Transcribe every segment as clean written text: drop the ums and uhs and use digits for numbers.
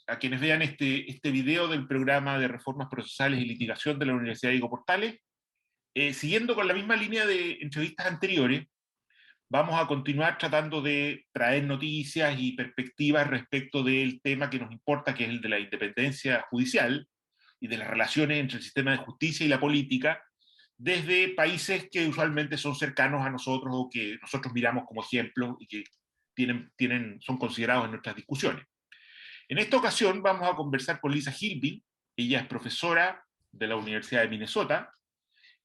a quienes vean este video del programa de reformas procesales y litigación de la Universidad Diego Portales. Siguiendo con la misma línea de entrevistas anteriores, vamos a continuar tratando de traer noticias y perspectivas respecto del tema que nos importa, que es el de la independencia judicial y de las relaciones entre el sistema de justicia y la política, desde países que usualmente son cercanos a nosotros o que nosotros miramos como ejemplos y que son considerados en nuestras discusiones. En esta ocasión vamos a conversar con Lisa Gilby. Ella es profesora de la Universidad de Minnesota.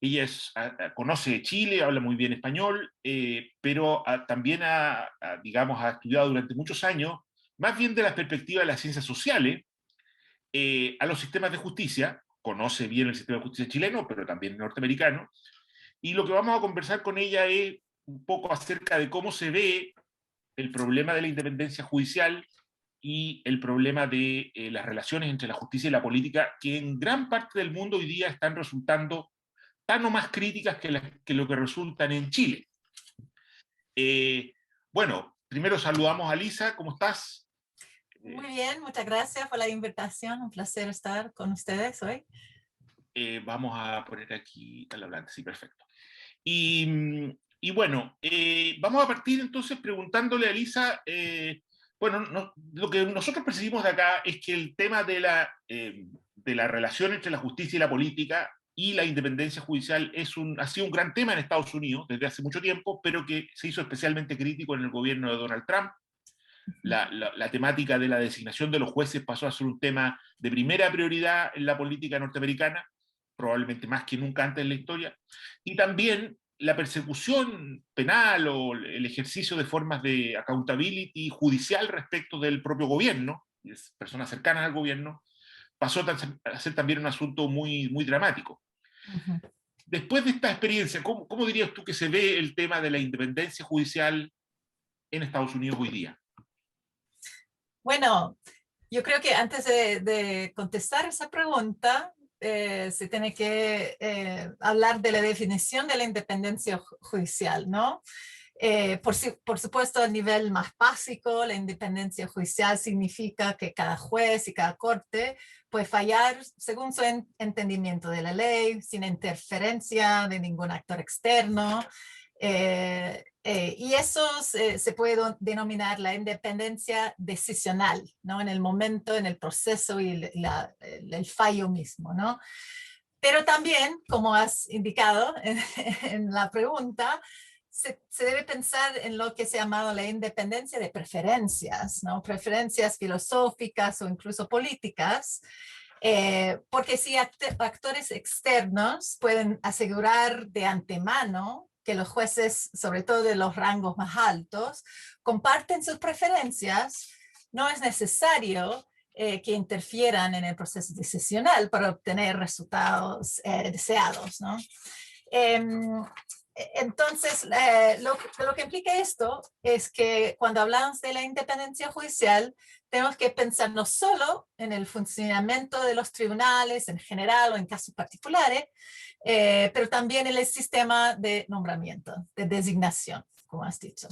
Ella conoce Chile, habla muy bien español, pero también digamos, ha estudiado durante muchos años, más bien de la perspectiva de las ciencias sociales, a los sistemas de justicia. Conoce bien el sistema de justicia chileno, pero también el norteamericano. Y lo que vamos a conversar con ella es un poco acerca de cómo se ve el problema de la independencia judicial y el problema de las relaciones entre la justicia y la política, que en gran parte del mundo hoy día están resultando tan o más críticas que lo que resultan en Chile. Bueno, primero saludamos a Lisa, ¿cómo estás? Muy bien, muchas gracias por la invitación, un placer estar con ustedes hoy. Vamos a poner aquí al hablante, sí, perfecto. Y bueno, vamos a partir entonces preguntándole a Lisa, bueno, lo que nosotros percibimos de acá es que el tema de la relación entre la justicia y la política y la independencia judicial ha sido un gran tema en Estados Unidos desde hace mucho tiempo, pero que se hizo especialmente crítico en el gobierno de Donald Trump. La temática de la designación de los jueces pasó a ser un tema de primera prioridad en la política norteamericana, probablemente más que nunca antes en la historia, y también la persecución penal o el ejercicio de formas de accountability judicial respecto del propio gobierno, personas cercanas al gobierno, pasó a ser también un asunto muy, muy dramático. Uh-huh. Después de esta experiencia, ¿cómo dirías tú que se ve el tema de la independencia judicial en Estados Unidos hoy día? Bueno, yo creo que antes de contestar esa pregunta, se tiene que hablar de la definición de la independencia judicial, ¿no? Por supuesto, a nivel más básico, la independencia judicial significa que cada juez y cada corte puede fallar según su entendimiento de la ley, sin interferencia de ningún actor externo. Y eso se puede denominar la independencia decisional, ¿no? En el momento, en el proceso y el fallo mismo, ¿no? Pero también, como has indicado en la pregunta, se debe pensar en lo que se ha llamado la independencia de preferencias, ¿no? Preferencias filosóficas o incluso políticas, porque si actores externos pueden asegurar de antemano que los jueces, sobre todo de los rangos más altos, comparten sus preferencias, no es necesario que interfieran en el proceso decisional para obtener resultados deseados, ¿no? Entonces, lo que implica esto es que cuando hablamos de la independencia judicial, tenemos que pensar no solo en el funcionamiento de los tribunales en general o en casos particulares, pero también en el sistema de nombramiento, de designación, como has dicho.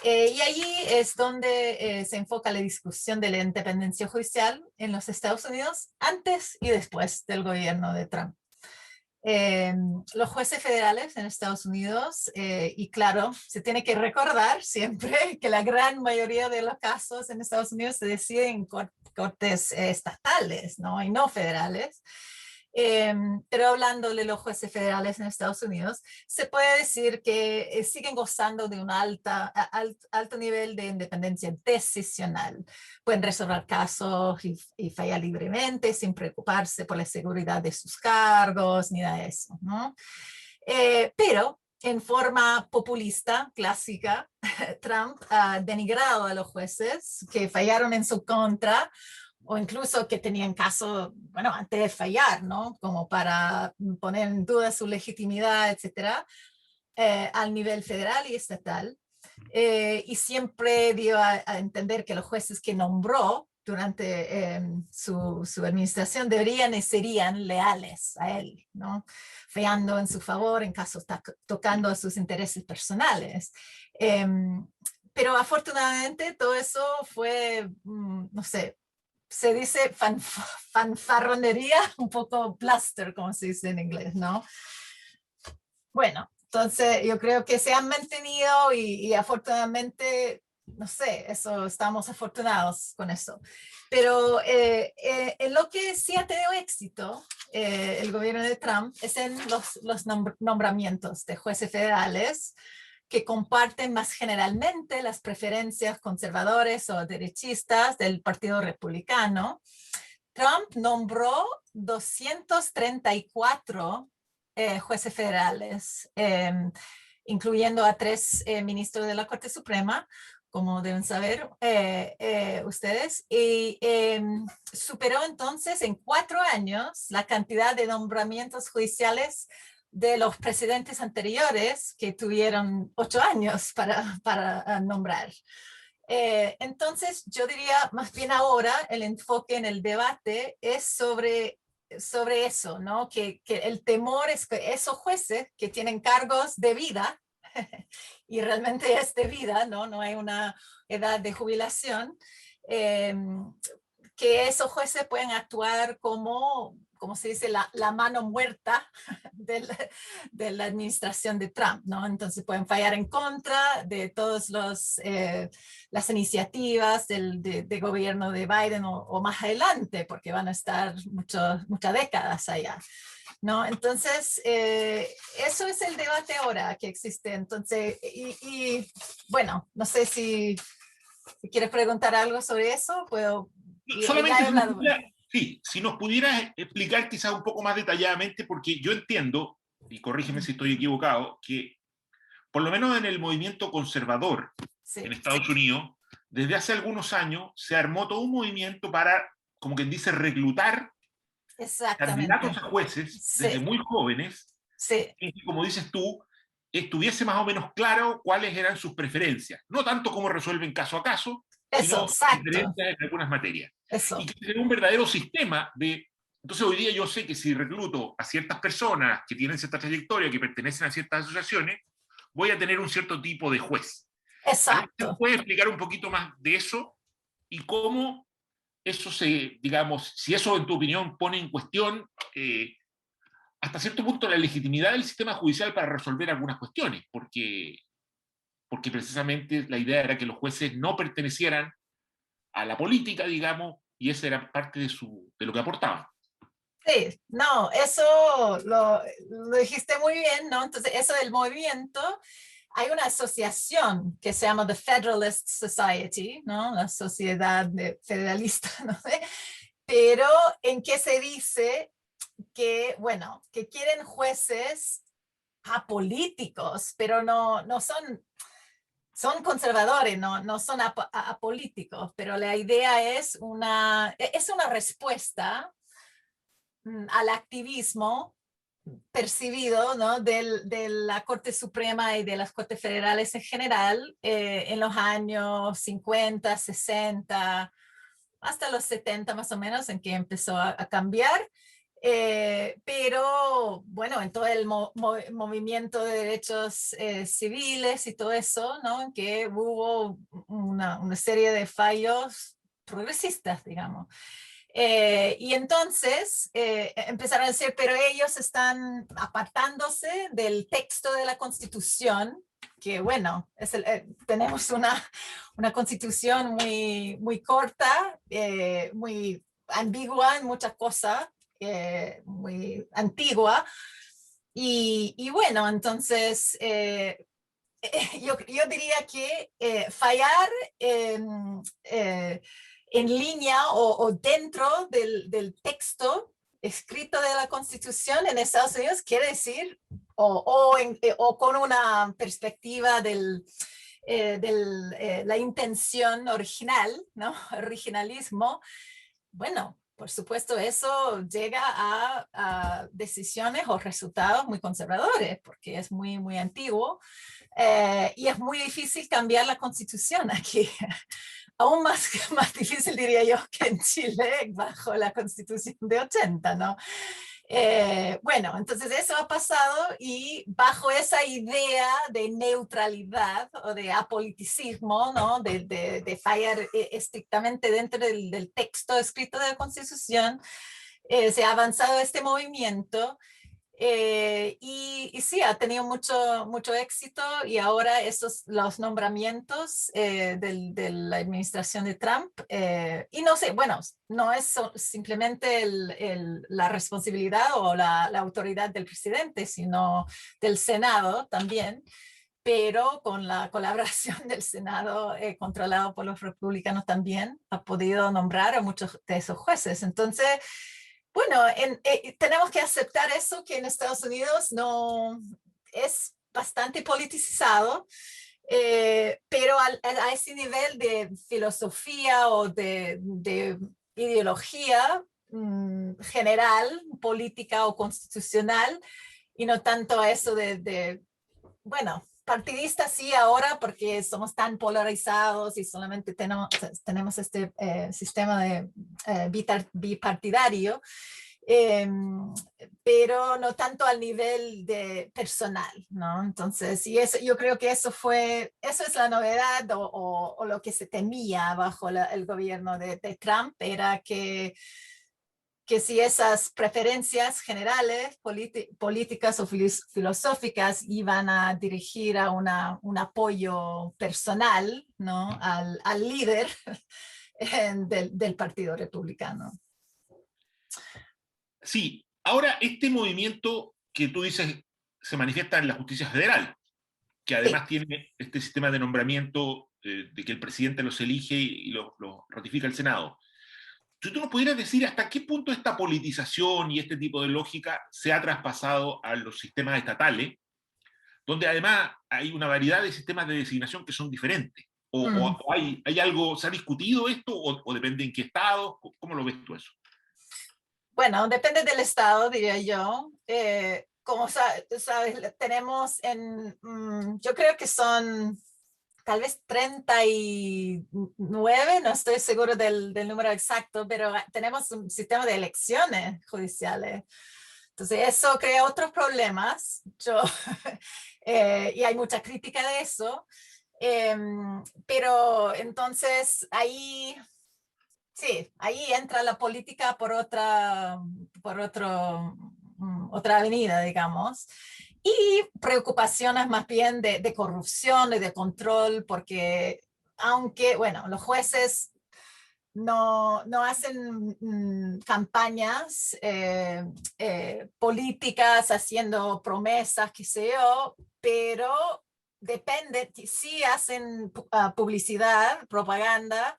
Y allí es donde se enfoca la discusión de la independencia judicial en los Estados Unidos antes y después del gobierno de Trump. Los jueces federales en Estados Unidos, y claro, se tiene que recordar siempre que la gran mayoría de los casos en Estados Unidos se deciden en cortes estatales, ¿no? Y no federales. Pero hablando de los jueces federales en Estados Unidos, se puede decir que siguen gozando de un alto nivel de independencia decisional. Pueden resolver casos y fallar libremente sin preocuparse por la seguridad de sus cargos ni nada de eso, ¿no? Pero en forma populista, clásica, Trump ha denigrado a los jueces que fallaron en su contra o incluso que tenían caso, bueno, antes de fallar, ¿no? Como para poner en duda su legitimidad, etcétera, al nivel federal y estatal. Y siempre dio a entender que los jueces que nombró durante su administración deberían y serían leales a él, ¿no? Fallando en su favor en casos tocando a sus intereses personales. Pero afortunadamente todo eso fue, no sé, se dice fanfarronería, un poco bluster, como se dice en inglés, ¿no? Bueno, entonces yo creo que se han mantenido y afortunadamente, no sé, eso estamos afortunados con eso. Pero en lo que sí ha tenido éxito el gobierno de Trump es en los nombramientos de jueces federales que comparten más generalmente las preferencias conservadores o derechistas del Partido Republicano. Trump nombró 234 jueces federales, incluyendo a 3 ministros de la Corte Suprema, como deben saber ustedes, y superó entonces en 4 años la cantidad de nombramientos judiciales de los presidentes anteriores que tuvieron 8 años para nombrar. Entonces, yo diría más bien ahora el enfoque en el debate es sobre eso, ¿no? Que el temor es que esos jueces que tienen cargos de vida, y realmente es de vida, ¿no? No hay una edad de jubilación, que esos jueces pueden actuar como se dice, la mano muerta de la administración de Trump, ¿no? Entonces pueden fallar en contra de todas las iniciativas de gobierno de Biden o más adelante, porque van a estar muchas décadas allá, ¿no? Entonces, eso es el debate ahora que existe. Entonces, y bueno, no sé si quieres preguntar algo sobre eso, puedo... Solamente si nos pudieras explicar quizás un poco más detalladamente, porque yo entiendo, y corrígeme si estoy equivocado, que por lo menos en el movimiento conservador en Estados Unidos, desde hace algunos años se armó todo un movimiento para, como quien dice, reclutar candidatos a jueces desde muy jóvenes, y como dices tú, estuviese más o menos claro cuáles eran sus preferencias, no tanto como resuelven caso a caso, sino diferencias en algunas materias. Y que es un verdadero sistema de... Entonces hoy día yo sé que si recluto a ciertas personas que tienen cierta trayectoria, que pertenecen a ciertas asociaciones, voy a tener un cierto tipo de juez. Exacto. ¿Puedes explicar un poquito más de eso? Y cómo eso digamos, si eso en tu opinión pone en cuestión hasta cierto punto la legitimidad del sistema judicial para resolver algunas cuestiones, porque precisamente la idea era que los jueces no pertenecieran a la política, digamos, y esa era parte de lo que aportaban. Sí, no, eso lo dijiste muy bien, ¿no? Entonces, eso del movimiento, hay una asociación que se llama The Federalist Society, ¿no? La sociedad federalista, ¿no? Pero en que se dice que, bueno, que quieren jueces apolíticos, pero no son conservadores, no son apolíticos, pero la idea es una respuesta al activismo percibido, ¿no? de la Corte Suprema y de las Cortes Federales en general en los años 50, 60, hasta los 70 más o menos, en que empezó a cambiar. Pero bueno, en todo el movimiento de derechos civiles y todo eso, ¿no? En que hubo una serie de fallos progresistas, digamos. Y entonces empezaron a decir, pero ellos están apartándose del texto de la Constitución, que bueno, tenemos una Constitución muy corta, muy ambigua en muchas cosas, muy antigua. Y bueno, entonces yo diría que fallar en línea o dentro del texto escrito de la Constitución en Estados Unidos quiere decir, o con una perspectiva de la intención original, ¿no? Originalismo, bueno, por supuesto, eso llega a decisiones o resultados muy conservadores, porque es muy antiguo y es muy difícil cambiar la Constitución aquí. Aún más difícil, diría yo, que en Chile bajo la Constitución de 80, ¿no? Bueno, entonces eso ha pasado y bajo esa idea de neutralidad o de apoliticismo, ¿no? De fallar estrictamente dentro del texto escrito de la Constitución, se ha avanzado este movimiento. Y sí, ha tenido mucho éxito y ahora los nombramientos de la administración de Trump, y no sé, bueno, no es simplemente la responsabilidad o la autoridad del presidente, sino del Senado también, pero con la colaboración del Senado, controlado por los republicanos también, ha podido nombrar a muchos de esos jueces. Entonces, bueno, tenemos que aceptar eso, que en Estados Unidos no es bastante politizado, pero a ese nivel de filosofía o de ideología general, política o constitucional, y no tanto a eso bueno, partidistas sí ahora porque somos tan polarizados y solamente tenemos este sistema de bipartidario, eh, pero no tanto al nivel de personal, ¿no? Entonces, y eso, yo creo que eso es la novedad o lo que se temía bajo el gobierno de Trump, era que si esas preferencias generales, políticas o filosóficas iban a dirigir a un apoyo personal, ¿no? al líder del Partido Republicano. Sí, ahora este movimiento que tú dices se manifiesta en la justicia federal, que Sí. además tiene este sistema de nombramiento de que el presidente los elige y los ratifica el Senado. Si tú nos pudieras decir hasta qué punto esta politización y este tipo de lógica se ha traspasado a los sistemas estatales, donde además hay una variedad de sistemas de designación que son diferentes. Mm. O hay algo, ¿se ha discutido esto o depende en qué estado? ¿Cómo lo ves tú eso? Bueno, depende del estado, diría yo. Como sabes, tenemos yo creo que son tal vez 39, no estoy seguro del número exacto, pero tenemos un sistema de elecciones judiciales. Entonces, eso crea otros problemas. Y hay mucha crítica de eso. Pero entonces sí, ahí entra la política otra avenida, digamos. Y preocupaciones más bien de corrupción y de control, porque aunque, bueno, los jueces no hacen campañas políticas haciendo promesas, qué sé yo, pero depende, sí hacen publicidad, propaganda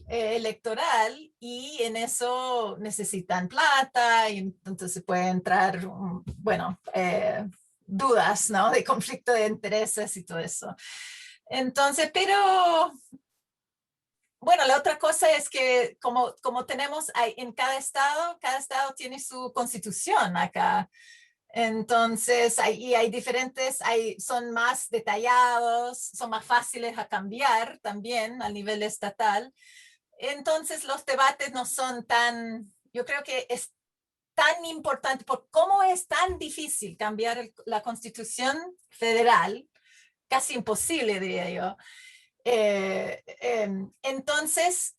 electoral, y en eso necesitan plata y entonces puede entrar, bueno, dudas, ¿no? De conflicto de intereses y todo eso. Entonces, pero bueno, la otra cosa es que como tenemos en cada estado tiene su constitución acá. Entonces, hay diferentes, son más detallados, son más fáciles a cambiar también a nivel estatal. Entonces, los debates no son yo creo que es tan importante, por cómo es tan difícil cambiar la Constitución federal, casi imposible, diría yo. Entonces,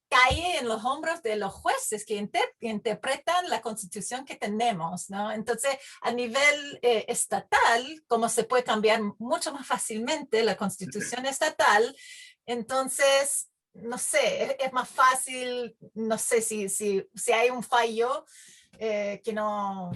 cae en los hombros de los jueces que interpretan la Constitución que tenemos, ¿no? Entonces, a nivel estatal, como se puede cambiar mucho más fácilmente la Constitución estatal, entonces, no sé, es más fácil, no sé si hay un fallo que no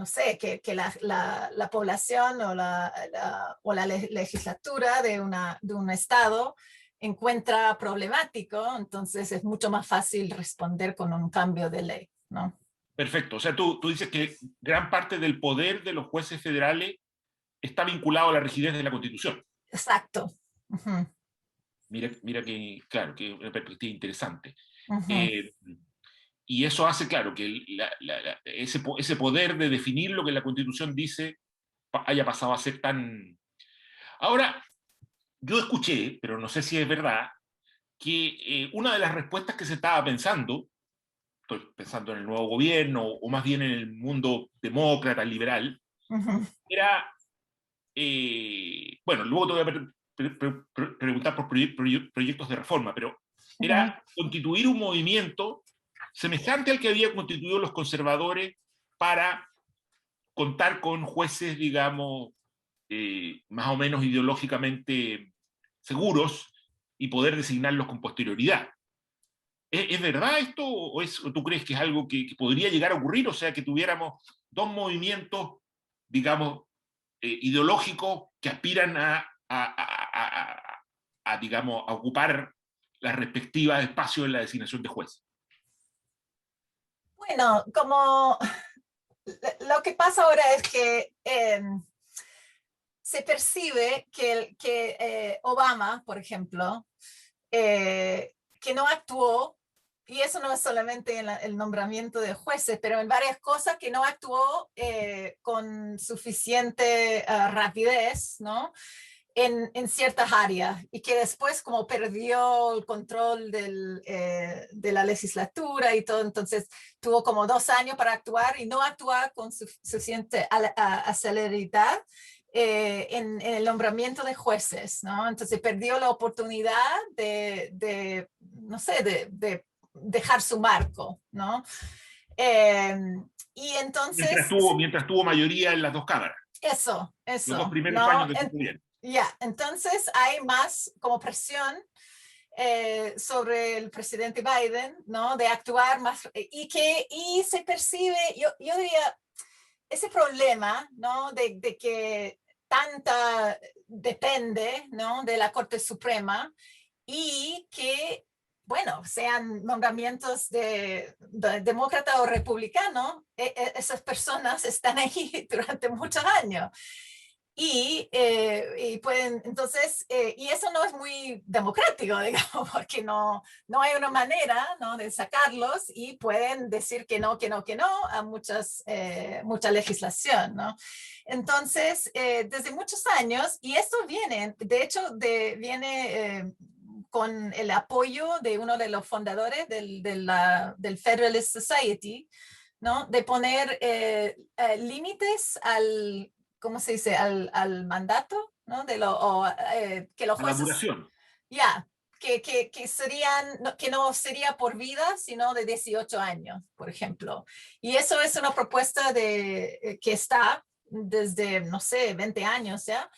sé, que la población o la legislatura de un estado encuentra problemático, entonces es mucho más fácil responder con un cambio de ley, ¿no? Perfecto. O sea, tú dices que gran parte del poder de los jueces federales está vinculado a la rigidez de la Constitución. Exacto. Uh-huh. Mira que, claro, que es una perspectiva interesante. Uh-huh. Eh, y eso hace, claro, que ese poder de definir lo que la Constitución dice haya pasado a ser tan... Ahora, yo escuché, pero no sé si es verdad, que una de las respuestas que se estaba pensando estoy pensando en el nuevo gobierno, o más bien en el mundo demócrata, liberal, era, bueno, luego te voy a preguntar por proyectos de reforma, pero era constituir un movimiento semejante al que había constituido los conservadores para contar con jueces, digamos, más o menos ideológicamente seguros y poder designarlos con posterioridad. ¿Es verdad esto o tú crees que es algo que podría llegar a ocurrir? O sea, que tuviéramos dos movimientos, digamos, ideológicos que aspiran digamos, a ocupar las respectivas espacios en la designación de jueces. Bueno, como lo que pasa ahora es que se percibe que Obama, por ejemplo, que no actuó, y eso no es solamente en el nombramiento de jueces, pero en varias cosas que no actuó con suficiente rapidez, ¿no? En ciertas áreas y que después como perdió el control de la legislatura y todo, entonces tuvo como 2 años para actuar y no actuar con suficiente celeridad en el nombramiento de jueces, ¿no? Entonces perdió la oportunidad no sé, de dejar su marco, ¿no? Y entonces... Mientras tuvo mayoría en las dos cámaras. Eso, los 2 primeros ¿no? años de su gobierno. Ya, entonces hay más como presión sobre el presidente Biden, ¿no? De actuar más, y se percibe, yo diría, ese problema, ¿no? De que tanta depende, ¿no? De la Corte Suprema y que, bueno, sean nombramientos de demócrata o republicano, esas personas están ahí durante muchos años. Y pueden, entonces, y eso no es muy democrático, digamos, porque no hay una manera, ¿no? De sacarlos y pueden decir que no a mucha legislación, ¿no? Entonces, desde muchos años, y esto viene, de hecho, viene con el apoyo de uno de los fundadores del Federalist Society, ¿no? De poner límites al, ¿cómo se dice? Al mandato, ¿no? Que los A la jueces... duración. Ya, que no sería por vida, sino de 18 años, por ejemplo. Y eso es una propuesta que está desde, no sé, 20 años ya.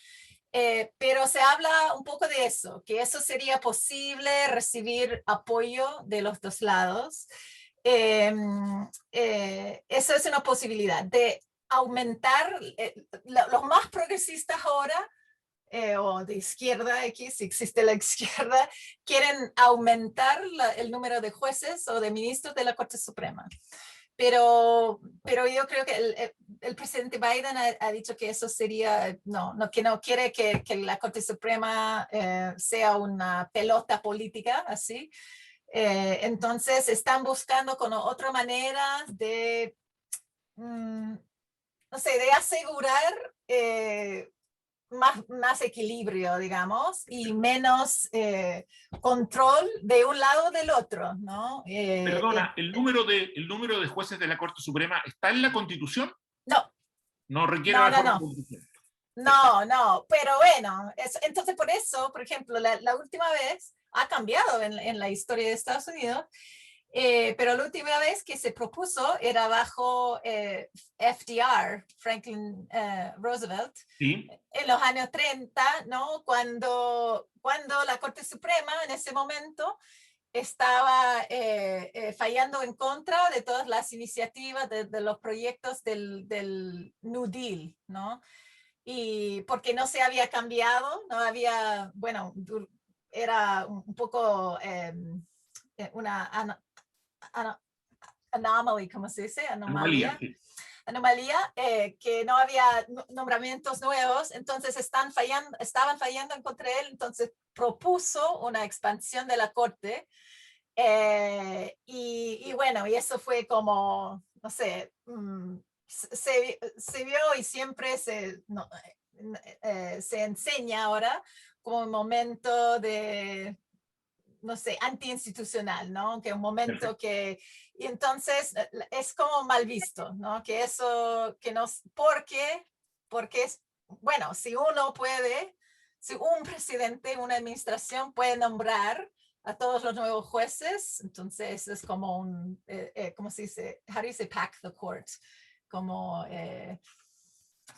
Pero se habla un poco de eso, que eso sería posible recibir apoyo de los dos lados. Eso es una posibilidad de aumentar, los más progresistas ahora, o de izquierda X, si existe la izquierda, quieren aumentar el número de jueces o de ministros de la Corte Suprema. Pero yo creo que el presidente Biden ha dicho que eso sería, que no quiere que la Corte Suprema sea una pelota política, así. Entonces están buscando con otra manera de, no sé, de asegurar más equilibrio, digamos, y menos control de un lado o del otro, ¿no? Perdona, ¿el número de jueces de la Corte Suprema está en la Constitución? No. No requiere reforma constitucional. No, pero bueno, entonces por eso, por ejemplo, la última vez ha cambiado en la historia de Estados Unidos, pero la última vez que se propuso era bajo FDR, Franklin Roosevelt, ¿Sí? en los años 30, ¿no? Cuando la Corte Suprema en ese momento estaba fallando en contra de todas las iniciativas de los proyectos del New Deal, ¿no? Y porque no se había cambiado, no había, bueno, era un poco una anomaly, ¿cómo se dice? Anomalía, sí. Anomalía, que no había nombramientos nuevos, entonces estaban fallando en contra de él, entonces propuso una expansión de la Corte, y bueno, y eso fue como, no sé, se vio y siempre se enseña ahora como un momento de, no sé, antiinstitucional, ¿no? Que un momento que Y entonces es como mal visto, ¿no? Que eso, que nos, porque es, bueno, si uno puede, si un presidente, una administración puede nombrar a todos los nuevos jueces, entonces es como un, ¿cómo se dice? How do you say pack the court? Como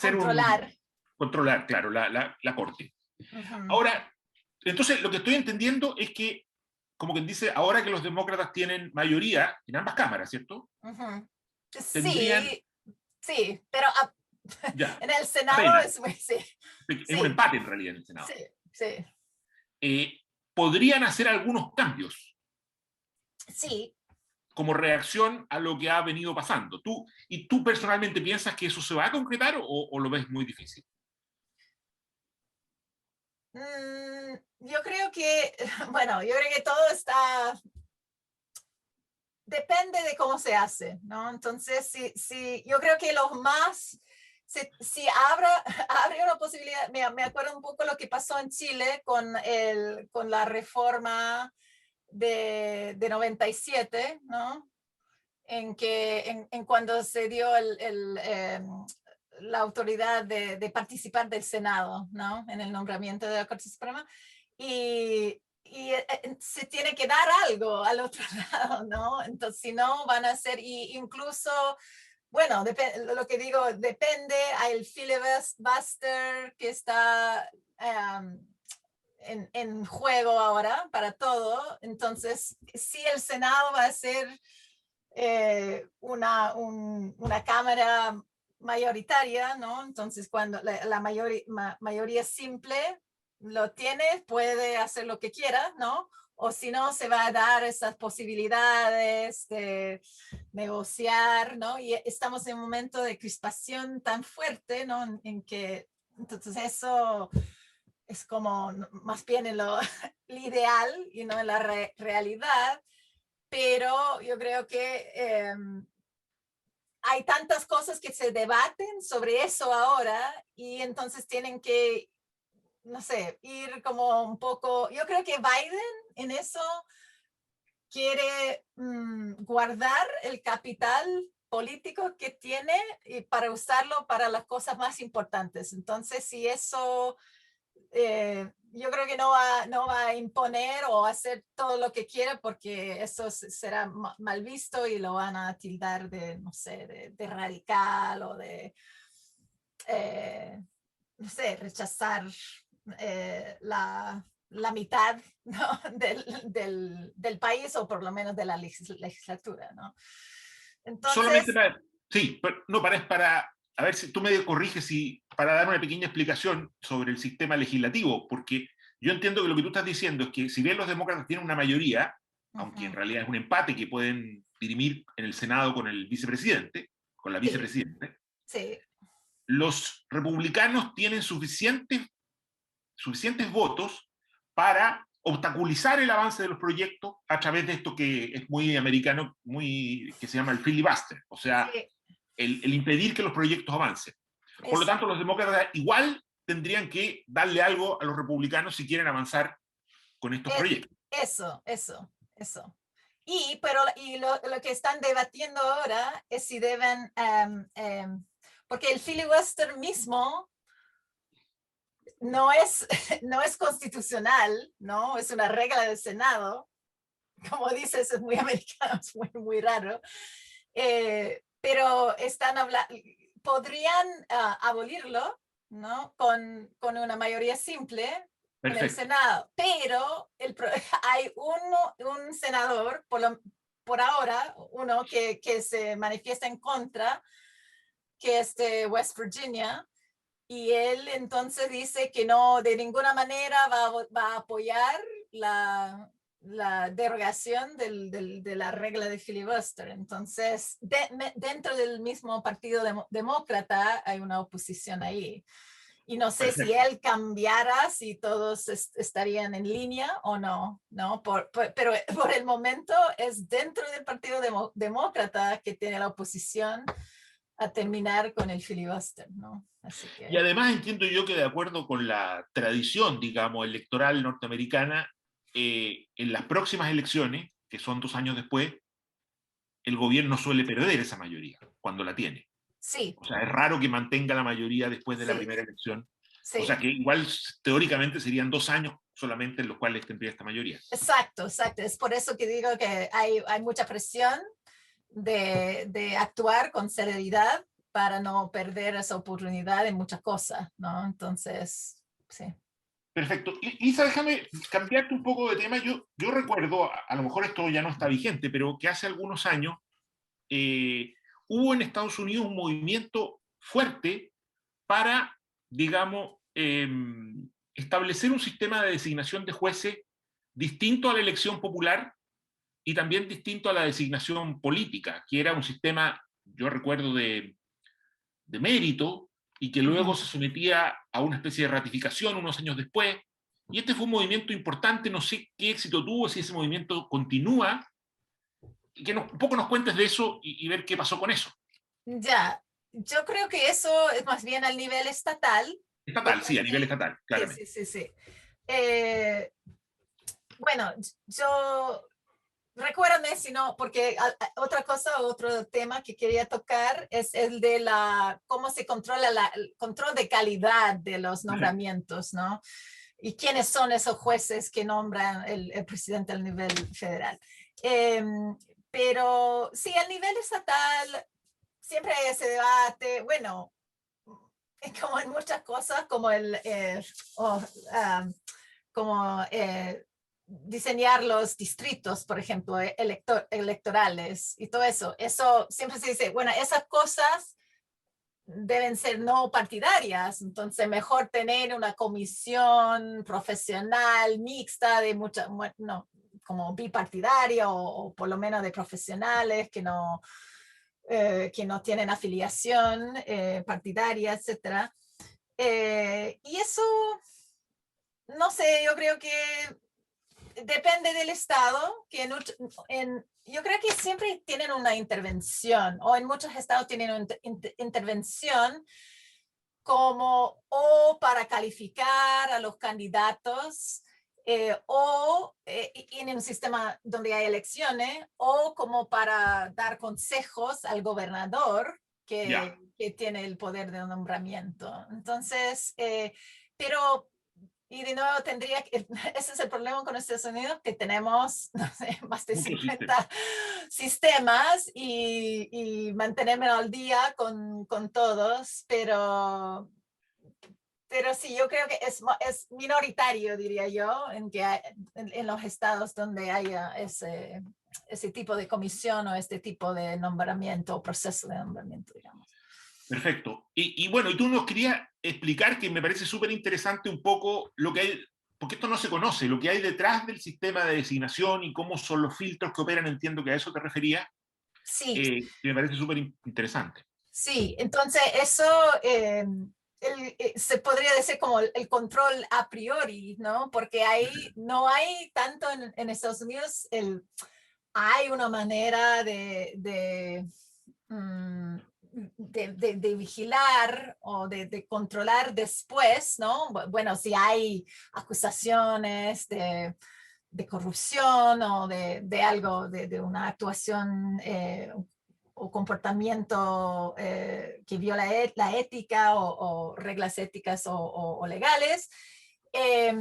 controlar. Controlar, claro, la corte. Ahora, entonces lo que estoy entendiendo es que, como quien dice, ahora que los demócratas tienen mayoría en ambas cámaras, ¿cierto? Tendrían, Sí, sí, pero ya, en el Senado apenas, es muy, sí, es un sí, empate en realidad en el Senado. sí, sí. Podrían hacer algunos cambios Sí. como reacción a lo que ha venido pasando. ¿Y tú personalmente piensas que eso se va a concretar o lo ves muy difícil? Yo creo que, bueno, yo creo que todo está, depende de cómo se hace, ¿no? Entonces, si yo creo que los más, si abre una posibilidad, me acuerdo un poco lo que pasó en Chile con la reforma de 97, ¿no? En cuando se dio la autoridad de participar del Senado, ¿no? En el nombramiento de la Corte Suprema. Y se tiene que dar algo al otro lado, ¿no? Entonces, si no, van a ser, y incluso, bueno, lo que digo, depende al filibuster que está en juego ahora para todo. Entonces, si el Senado va a ser una cámara mayoritaria, ¿no? Entonces, cuando la mayoría simple lo tiene, puede hacer lo que quiera, ¿no? O si no, se va a dar esas posibilidades de negociar, ¿no? Y estamos en un momento de crispación tan fuerte, ¿no? En que, entonces eso es como más bien en lo ideal y no en la realidad, pero yo creo que hay tantas cosas que se debaten sobre eso ahora y entonces tienen que, no sé, ir como un poco, yo creo que Biden en eso quiere guardar el capital político que tiene y para usarlo para las cosas más importantes. Entonces, si eso yo creo que no va a imponer o hacer todo lo que quiera porque eso será mal visto y lo van a tildar de, no sé, de radical o de, no sé, rechazar la mitad, ¿no? del país o por lo menos de la legislatura, ¿no? Solamente Entonces, para, sí, no, a ver si tú me corriges para dar una pequeña explicación sobre el sistema legislativo, porque yo entiendo que lo que tú estás diciendo es que si bien los demócratas tienen una mayoría, aunque en realidad es un empate que pueden dirimir en el Senado con el vicepresidente, con la sí, vicepresidenta, sí. los republicanos tienen suficientes votos para obstaculizar el avance de los proyectos a través de esto que es muy americano, que se llama el filibuster, o sea, Sí, el impedir que los proyectos avancen. Por lo eso. tanto, los demócratas igual tendrían que darle algo a los republicanos si quieren avanzar con estos proyectos. Eso. Y lo que están debatiendo ahora es si deben, porque el filibuster mismo no es, no es constitucional, ¿no? Es una regla del Senado. Como dices, es muy americano, es muy raro. Pero están hablando, podrían abolirlo, ¿no? Con una mayoría simple en el Perfecto. Senado, pero hay un senador, por ahora, uno que se manifiesta en contra, que es de West Virginia, y él entonces dice que no, de ninguna manera va a apoyar la derogación de la regla de filibuster. Entonces, dentro del mismo partido demócrata hay una oposición ahí. Y no sé si Perfecto. él cambiara, si todos estarían en línea o no, ¿no? Pero por el momento es dentro del partido demócrata que tiene la oposición a terminar con el filibuster, ¿no? Así Y que... además entiendo yo que de acuerdo con la tradición, digamos, electoral norteamericana, en las próximas elecciones, que son 2 años después, el gobierno suele perder esa mayoría cuando la tiene. Sí, O sea, es raro que mantenga la mayoría después de la sí, primera elección. O sí. sea, que igual teóricamente serían 2 años solamente en los cuales tendría esta mayoría. Exacto, exacto. Es por eso que digo que hay mucha presión de actuar con celeridad para no perder esa oportunidad en muchas cosas, ¿no? Entonces, sí. Perfecto. Lisa, déjame cambiarte un poco de tema. Yo recuerdo, a lo mejor esto ya no está vigente, pero que hace algunos años hubo en Estados Unidos un movimiento fuerte para, digamos, establecer un sistema de designación de jueces distinto a la elección popular y también distinto a la designación política, que era un sistema, yo recuerdo, de mérito y que luego Ujú. se sometía a una especie de ratificación unos años después. Y este fue un movimiento importante, no sé qué éxito tuvo, si ese movimiento continúa, y que un poco nos cuentes de eso y ver qué pasó con eso. Ya, yo creo que eso es más bien al nivel estatal. Estatal, sí, a nivel Depende. estatal, Sí, sí, claramente. sí, sí. Eh, bueno, yo recuérdame si no, porque otra cosa, otro tema que quería tocar es el de cómo se controla el control de calidad de los Perfecto. nombramientos, ¿no? Y quiénes son esos jueces que nombran el presidente al nivel federal. Eh, pero sí, a nivel estatal siempre hay ese debate, bueno, es como en muchas cosas, como como diseñar los distritos, por ejemplo, electorales y todo eso. Eso siempre se dice, bueno, esas cosas deben ser no partidarias, entonces mejor tener una comisión profesional mixta de muchas, no, como bipartidaria o por lo menos de profesionales que no tienen afiliación partidaria, etcétera. Y eso, no sé, yo creo que depende del estado, que yo creo que siempre tienen una intervención, o en muchos estados tienen una intervención como o para calificar a los candidatos, o en un sistema donde hay elecciones, o como para dar consejos al gobernador Ya. que tiene el poder de nombramiento. Entonces, pero y de nuevo tendría que, ese es el problema con Estados Unidos, que tenemos, no sé, más de Muchos sistemas. 50 sistemas y mantenerme al día con todos, pero sí, yo creo que es minoritario, diría yo, en los estados donde haya ese tipo de comisión o este tipo de nombramiento o proceso de nombramiento, digamos. Perfecto. Y bueno, y tú nos querías explicar que me parece súper interesante un poco lo que hay, porque esto no se conoce, lo que hay detrás del sistema de designación y cómo son los filtros que operan, entiendo que a eso te referías, Sí, que me parece súper interesante. sí, entonces eso se podría decir como el control a priori, ¿no? Porque ahí no hay tanto en Estados Unidos, hay una manera mm, de vigilar o de controlar después, ¿no? Bueno, si hay acusaciones de corrupción o de algo, de una actuación o comportamiento que viola la ética o reglas éticas o legales. Eh,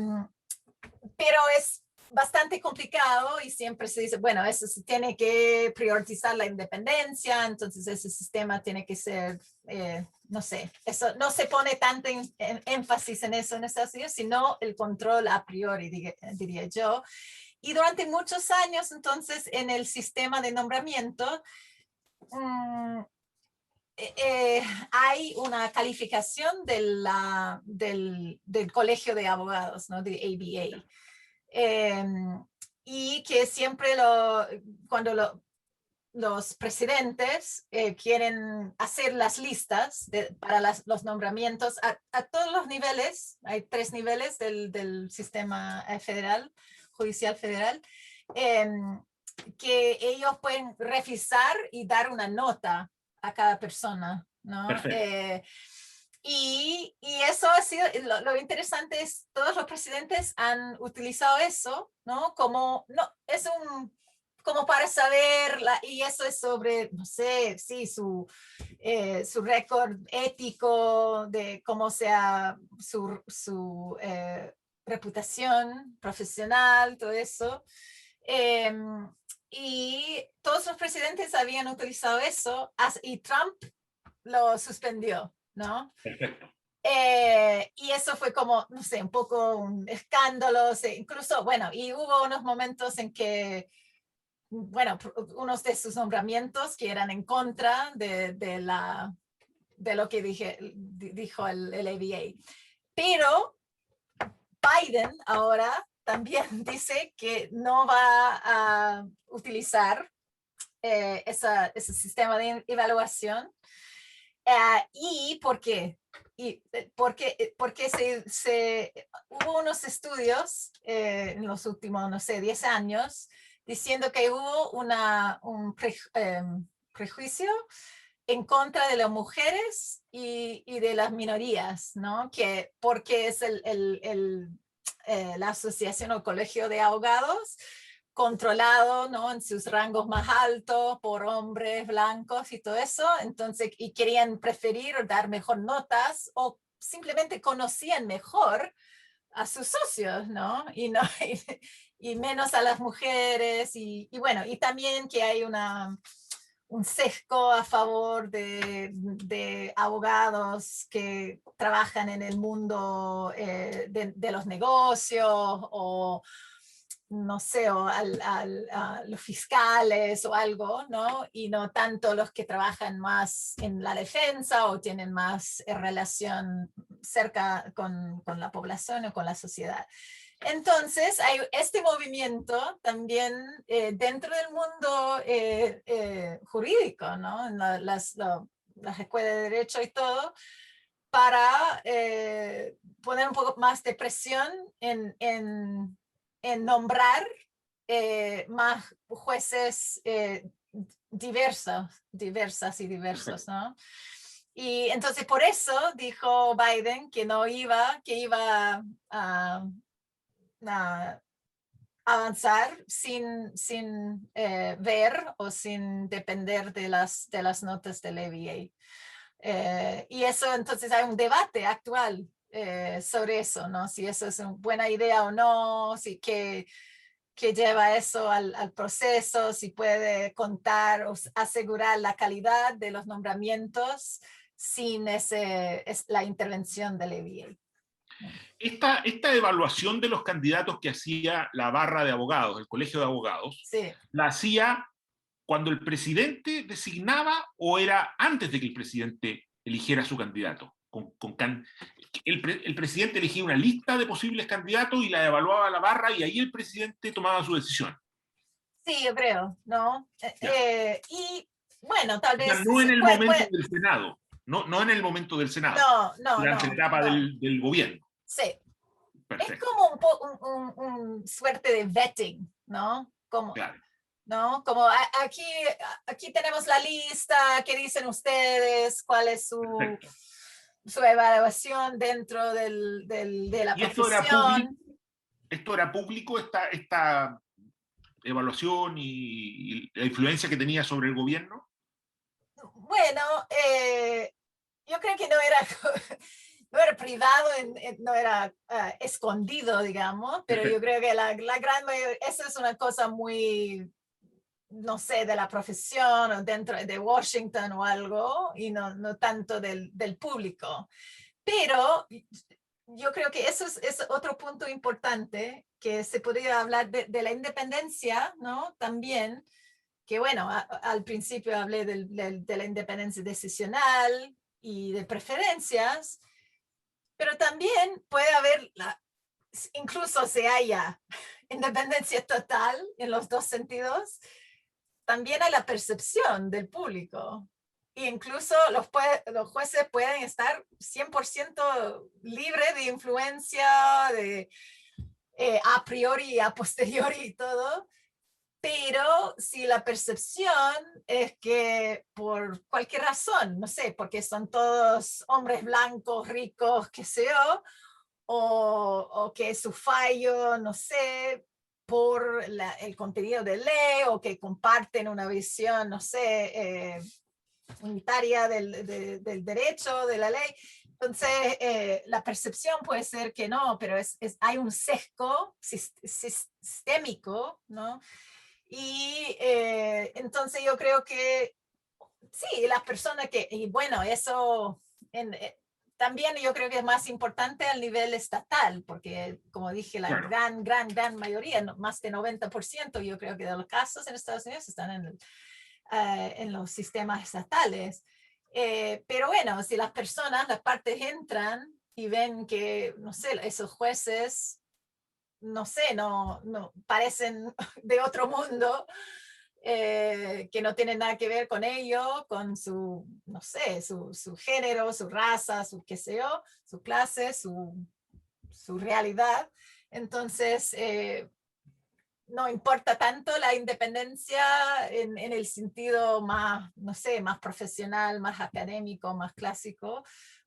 pero es bastante complicado y siempre se dice, bueno, eso se tiene que priorizar la independencia, entonces ese sistema tiene que ser, no sé, eso no se pone tanto énfasis en eso en Estados Unidos, sino el control a priori, diría yo. Y durante muchos años, entonces, en el sistema de nombramiento, mmm, hay una calificación del Colegio de Abogados, ¿no? De ABA. Eh, y que siempre cuando los presidentes quieren hacer las listas para los nombramientos a todos los niveles, hay 3 niveles del sistema federal, judicial federal, eh, que ellos pueden revisar y dar una nota a cada persona, ¿no? Perfecto. Y eso ha sido, lo interesante es, todos los presidentes han utilizado eso, ¿no? Como, no, es como para saber, y eso es sobre, no sé, sí, su récord ético, de cómo sea su reputación profesional, todo eso. Eh, y todos los presidentes habían utilizado eso y Trump lo suspendió, ¿no? Perfecto. Y eso fue como, no sé, un poco un escándalo, incluso, bueno, y hubo unos momentos en que, bueno, unos de sus nombramientos que eran en contra de lo que dijo el ABA. Pero Biden ahora también dice que no va a utilizar ese sistema de evaluación. ¿Y por qué? Porque hubo unos estudios en los últimos, no sé, 10 años, diciendo que hubo un prejuicio en contra de las mujeres y de las minorías, ¿no? Porque es la asociación o colegio de abogados controlado, ¿no? En sus rangos más altos por hombres blancos y todo eso, entonces, y querían preferir dar mejor notas o simplemente conocían mejor a sus socios, ¿no? Y menos a las mujeres, y bueno, y también que hay un sesgo a favor de abogados que trabajan en el mundo de los negocios o no sé, o a los fiscales o algo, ¿no? Y no tanto los que trabajan más en la defensa o tienen más relación cerca con la población o con la sociedad. Entonces, hay este movimiento también dentro del mundo jurídico, ¿no? En las escuelas de derecho y todo, para poner un poco más de presión en nombrar más jueces diversas y diversos, ¿no? Y entonces por eso dijo Biden que iba a avanzar sin ver o sin depender de las notas del ABA. Y eso, entonces hay un debate actual sobre eso, ¿no? Si eso es una buena idea o no, si que lleva eso al proceso, si puede contar o asegurar la calidad de los nombramientos sin la intervención del ABA. Esta evaluación de los candidatos que hacía la barra de abogados, el colegio de abogados, Sí. ¿la hacía cuando el presidente designaba o era antes de que el presidente eligiera su candidato? El presidente elegía una lista de posibles candidatos y la evaluaba la barra y ahí el presidente tomaba su decisión. Sí, yo creo, ¿no? Y bueno, tal O sea, vez no en el momento puede, del Senado, no en el momento del Senado, durante la no, etapa no. del gobierno. Sí, es Perfecto, como un suerte de vetting, ¿no? claro. ¿No? Como aquí tenemos la lista, ¿qué dicen ustedes? ¿Cuál es Perfecto. su evaluación dentro de la ¿Y profesión? esto era público esta evaluación y la influencia que tenía sobre el gobierno? Bueno, yo creo que no era, no era privado, no era escondido, digamos, pero yo Perfecto. creo que la gran mayoría, eso es una cosa muy, no sé, de la profesión o dentro de Washington o algo, y no tanto del público. Pero yo creo que eso es otro punto importante, que se podría hablar de la independencia, ¿no? También, que bueno, al principio hablé de la independencia decisional y de preferencias, pero también puede haber, incluso se haya independencia total en los dos sentidos, también hay la percepción del público. E incluso los jueces pueden estar 100% libres de influencia, a priori y a posteriori y todo, pero si la percepción es que por cualquier razón, no sé, porque son todos hombres blancos, ricos, qué sé yo, o que es su fallo, no sé, por el contenido de ley o que comparten una visión, no sé, unitaria del derecho, de la ley. Entonces, la percepción puede ser que no, pero hay un sesgo sistémico, ¿no? Y entonces yo creo que sí, las personas que, y bueno, eso también yo creo que es más importante al nivel estatal, porque como dije, la Claro. gran mayoría, más de 90%, yo creo que de los casos en Estados Unidos están en los sistemas estatales. Pero bueno, si las personas, las partes entran y ven que, no sé, esos jueces, no sé, no parecen de otro mundo, que no tienen nada que ver con ello, con su, no sé, su género, su raza, su qué sé yo, su clase, su realidad. Entonces, no importa tanto la independencia en el sentido más, no sé, más profesional, más académico, más clásico,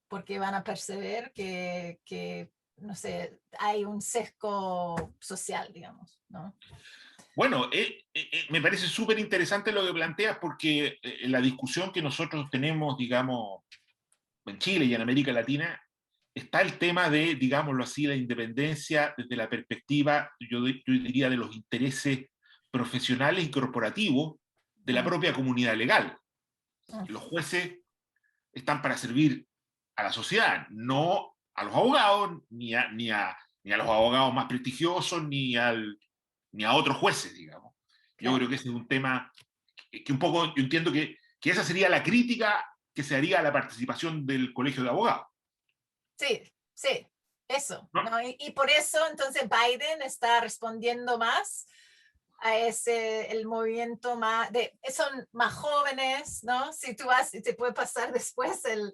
porque van a perceber que no sé, hay un sesgo social, digamos, ¿no? Bueno, me parece súper interesante lo que planteas porque la discusión que nosotros tenemos, digamos, en Chile y en América Latina, está el tema de, digámoslo así, la independencia desde la perspectiva, yo diría, de los intereses profesionales y corporativos de la propia comunidad legal. Los jueces están para servir a la sociedad, no a los abogados, ni a los abogados más prestigiosos, ni a otros jueces, digamos. Yo Claro. creo que ese es un tema que un poco, yo entiendo que esa sería la crítica que se haría a la participación del Colegio de Abogados. Sí, sí, eso, ¿No? ¿no? Y por eso entonces Biden está respondiendo más a el movimiento más, son más jóvenes, ¿no? Si tú vas, te puede pasar después el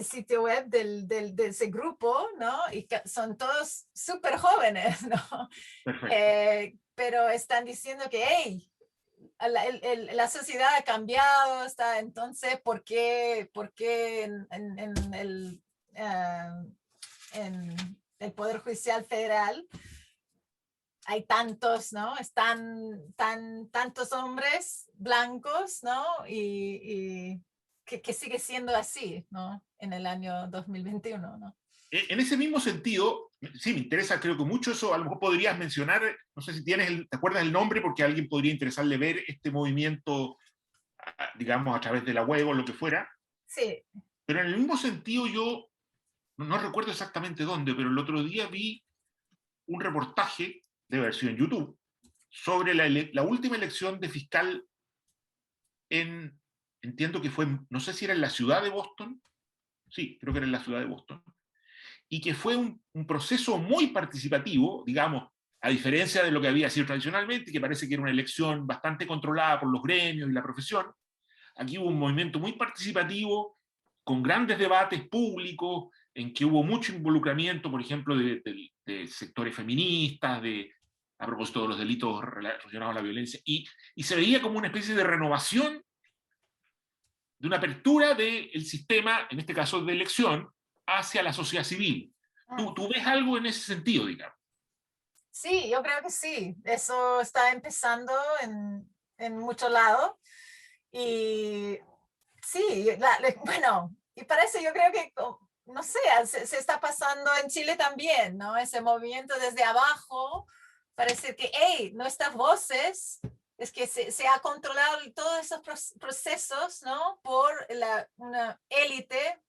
sitio web de ese grupo, ¿no? Y son todos súper jóvenes, ¿no? Perfecto. Pero están diciendo que, hey, la sociedad ha cambiado, está, entonces, por qué uh, en el Poder Judicial Federal hay tantos, ¿no? Tantos hombres blancos, ¿no? Y que sigue siendo así, ¿no? En el año 2021, ¿no? En ese mismo sentido, sí, me interesa, creo que mucho eso, a lo mejor podrías mencionar, no sé si te acuerdas el nombre, porque a alguien podría interesarle ver este movimiento, digamos, a través de la web o lo que fuera, Sí. pero en el mismo sentido yo no recuerdo exactamente dónde, pero el otro día vi un reportaje, de versión en YouTube, sobre la última elección de fiscal entiendo que fue, no sé si era en la ciudad de Boston, sí, creo que era en la ciudad de Boston, y que fue un proceso muy participativo, digamos, a diferencia de lo que había sido tradicionalmente, que parece que era una elección bastante controlada por los gremios y la profesión. Aquí hubo un movimiento muy participativo, con grandes debates públicos, en que hubo mucho involucramiento, por ejemplo, de sectores feministas, a propósito de los delitos relacionados a la violencia, y se veía como una especie de renovación, de una apertura del sistema, en este caso de elección, hacia la sociedad civil. ¿Tú ves algo en ese sentido, digamos? Sí, yo creo que sí. Eso está empezando en muchos lados. Y sí, bueno, y parece, yo creo que, no sé, se está pasando en Chile también, ¿no? Ese movimiento desde abajo, parece que, hey, nuestras voces, es que se ha controlado todos esos procesos, ¿no? Por una élite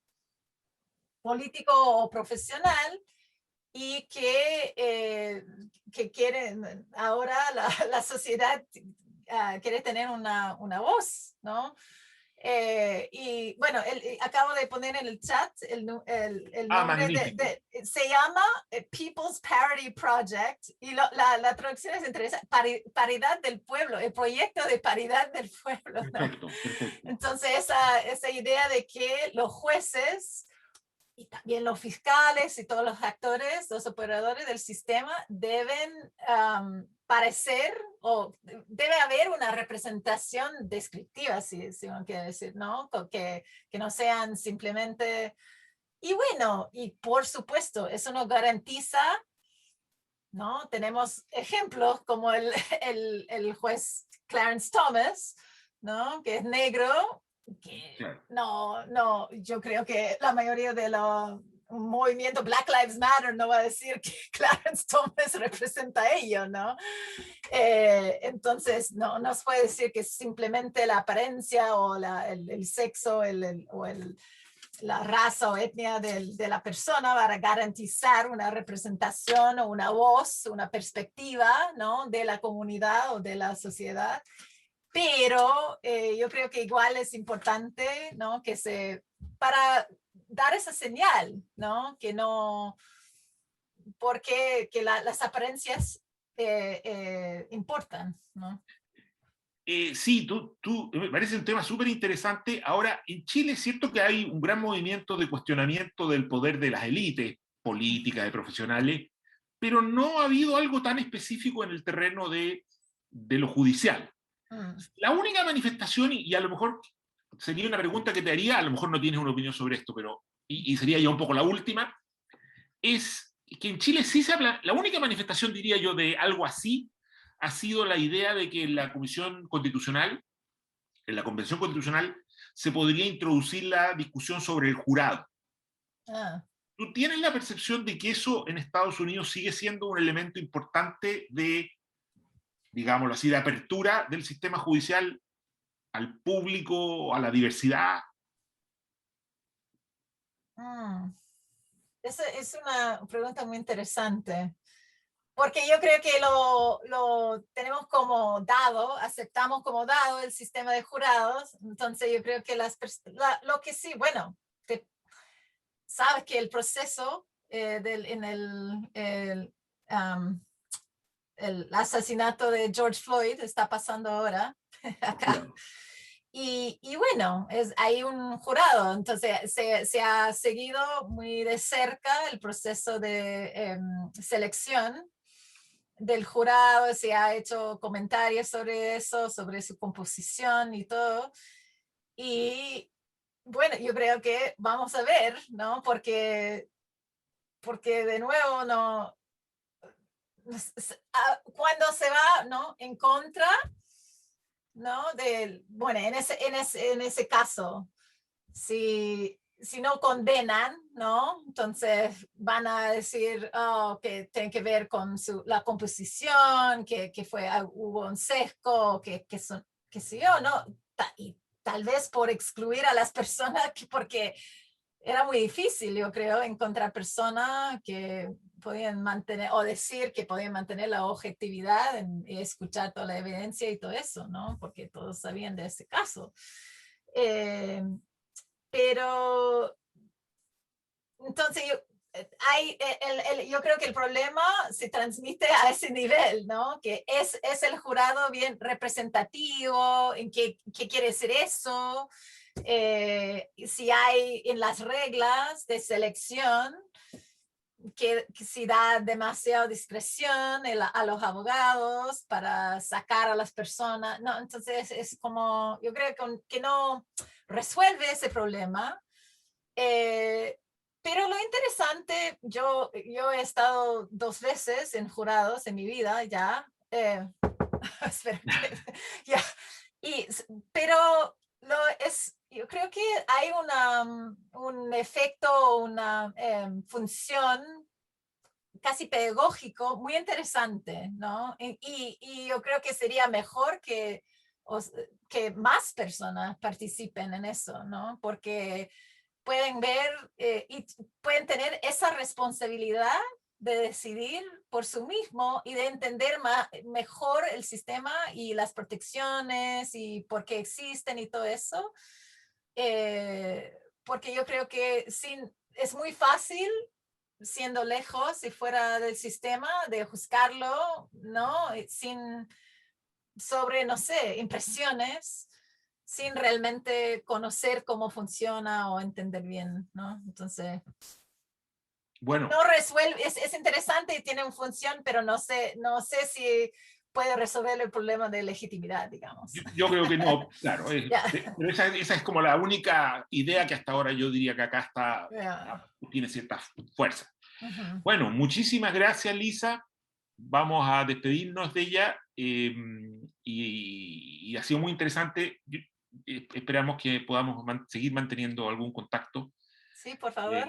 político o profesional y que quieren, ahora la sociedad quiere tener una voz, ¿no? Y bueno, acabo de poner en el chat el nombre Magnífico. se llama People's Parity Project y la traducción es interesante, paridad del pueblo, el proyecto de paridad del pueblo, ¿no? Perfecto, perfecto. Entonces esa idea de que los jueces y también los fiscales y todos los actores, los operadores del sistema deben parecer o debe haber una representación descriptiva, si uno quiere decir, ¿no? Que no sean simplemente... Y bueno, y por supuesto, eso nos garantiza ¿no? Tenemos ejemplos como el juez Clarence Thomas, ¿no? Que es negro, que Claro. no, yo creo que la mayoría de los movimiento Black Lives Matter no va a decir que Clarence Thomas representa a ellos, ¿no? Entonces, no se puede decir que simplemente la apariencia o el sexo o la raza o etnia de la persona para garantizar una representación o una voz, una perspectiva, ¿no? De la comunidad o de la sociedad. Pero yo creo que igual es importante, ¿no? Para dar esa señal, ¿no? Que no, porque que las apariencias importan, ¿no? Sí, me parece un tema súper interesante. Ahora, en Chile es cierto que hay un gran movimiento de cuestionamiento del poder de las élites políticas, de profesionales, pero no ha habido algo tan específico en el terreno de lo judicial. La única manifestación, y a lo mejor sería una pregunta que te haría, a lo mejor no tienes una opinión sobre esto, pero, y sería ya un poco la última, es que en Chile sí se habla, la única manifestación, diría yo, de algo así, ha sido la idea de que en la Comisión Constitucional, en la Convención Constitucional, se podría introducir la discusión sobre el jurado. Ah. ¿Tú tienes la percepción de que eso en Estados Unidos sigue siendo un elemento importante de, digámoslo así, de apertura del sistema judicial al público, a la diversidad? Esa es una pregunta muy interesante, porque yo creo que lo tenemos como dado, aceptamos como dado el sistema de jurados, entonces yo creo que lo que sí, bueno, sabes que el proceso en el asesinato de George Floyd está pasando ahora acá. Y bueno, hay un jurado, entonces se ha seguido muy de cerca el proceso de selección del jurado, se ha hecho comentarios sobre eso, sobre su composición y todo. Y bueno, yo creo que vamos a ver, ¿no? Porque de nuevo no, cuando se va, ¿no? En contra, ¿no? Bueno, en ese caso, si no condenan, ¿no? Entonces van a decir que tiene que ver con la composición, que hubo un sesgo, que sé yo, ¿no? Y tal vez por excluir a las personas, porque era muy difícil, yo creo, encontrar personas que podían mantener o decir que podían mantener la objetividad y escuchar toda la evidencia y todo eso, ¿no? Porque todos sabían de ese caso. Pero entonces yo creo que el problema se transmite a ese nivel, ¿no? Que es el jurado bien representativo, en qué quiere decir eso, si hay en las reglas de selección que si da demasiada discreción a los abogados para sacar a las personas, no, entonces es como, yo creo que no resuelve ese problema. Pero lo interesante, yo he estado 2 veces en jurados en mi vida ya, ya, pero yo creo que hay un efecto, una función casi pedagógico muy interesante, ¿no? Y yo creo que sería mejor que más personas participen en eso, ¿no? Porque pueden ver y pueden tener esa responsabilidad de decidir por sí mismo y de entender mejor el sistema y las protecciones y por qué existen y todo eso. Porque yo creo que es muy fácil, siendo lejos y fuera del sistema, de juzgarlo, ¿no? Sobre, no sé, impresiones, sin realmente conocer cómo funciona o entender bien, ¿no? Entonces, bueno, no resuelve, es interesante y tiene una función, pero no sé si puede resolver el problema de legitimidad, digamos. yo creo que no, claro, Yeah. pero esa es como la única idea que hasta ahora yo diría que acá Yeah. tiene cierta fuerza. Uh-huh. Bueno, muchísimas gracias, Lisa. vamos a despedirnos de ella y ha sido muy interesante. Esperamos que podamos seguir manteniendo algún contacto. Sí, por favor.